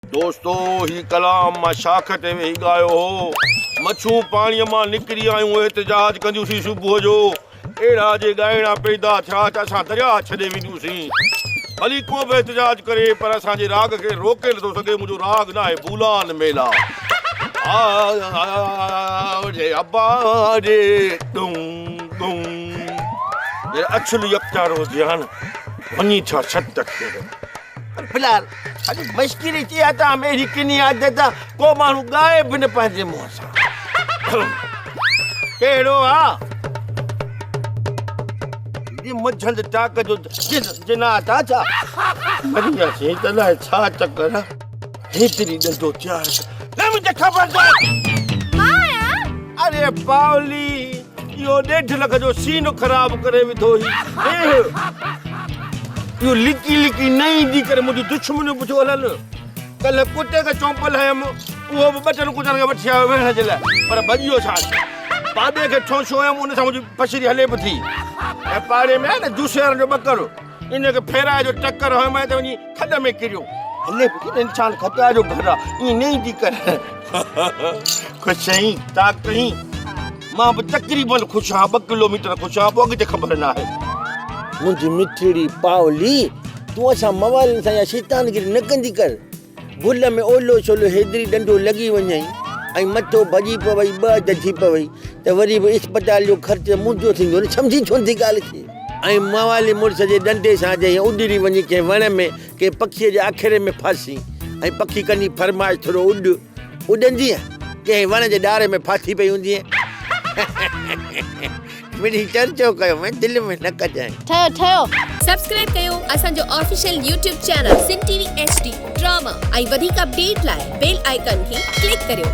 दोस्तों ही कलाम मां शाख ते वेही ॻायो हो। मच्छूं पाणीअ मां निकिरी आयूं एहतिजाज कंदियूंसीं सुबुह जो। अहिड़ा जे ॻाइणा पैदा थिया त असां दरिया छॾे वञूंसीं। भली को बि एहतिजाज करे पर असांजे राग खे रोके नथो सघे। मुंहिंजो राग न आहे बूलान मेला। अब्बा जे तुम ये अछल यकचारो ध्यान वञी छा छत खे फिलहाल अॼु मश्किरी थी आहे त मेरी किनी आदत आहे को माण्हू ॻाए बि न पंहिंजे मुंहं सां। कहिड़ो आहे मुझंद टाक जो जिनात आहे छा? मरियासीं त अलाए छा चकर आहे। हेतिरी ॾंडो चार न मुंहिंजे ख़बरदार। अरे पावली इहो 1.5 लख जो सीनो ख़राब करे विधो हुई। इहो लिकी लिकी न ईंदी करे मुंहिंजी दुश्मन पुछो हलनि। कल्ह कुते खे चौंपल हयमि उहो बि 2 कुतनि खे वठी आयो वेहण जे लाइ पर भॼियो छा। पाड़े खे ठोंशो हुयमि उन सां मुंहिंजी पछड़ी हले बि थी। ऐं पाड़े में आहे न जूसेर जो ॿकरो इनखे फेराए जो टकर हयमि त वञी खॾ में किरियो। हले बि थी इंसान खतिया जो घर आहे ईअं न ईंदी करे। ख़ुशि आहीं ताक कहीं मां बि तक़रीबन ख़ुशि आहियां 2 किलोमीटर ख़ुशि आहियां पोइ अॻिते ख़बर न आहे। मुंहिंजी मिठड़ी पावली तूं असां मवालनि सां या शैतानगिरी न कंदी कर। भुल में ओलो छोलो हेतिरी ॾंडो लॻी वञई ऐं मथो भॼी पवई 2 थी पवई त वरी बि इस्पताल जो ख़र्च मुंहिंजो थींदो न। सम्झी छो थी ॻाल्हि खे। ऐं मवाली मुड़ुस जे ॾंडे सां जंहिं उॾरी वञी कंहिं वण में कंहिं पखीअ जे आखेरे में फासी ऐं पखी कंदी फरमाइश थोरो उॾंदी कंहिं वण जे ॾारे में फाथी पई हूंदी। मिठी चर्चो कयो मैं दिल में न कजाएं। ठयो सब्सक्राइब कयो असांजो official YouTube channel Singh TV HD drama ऐं वधीक अपडेट लाइ बेल आइकन खे क्लिक करियो।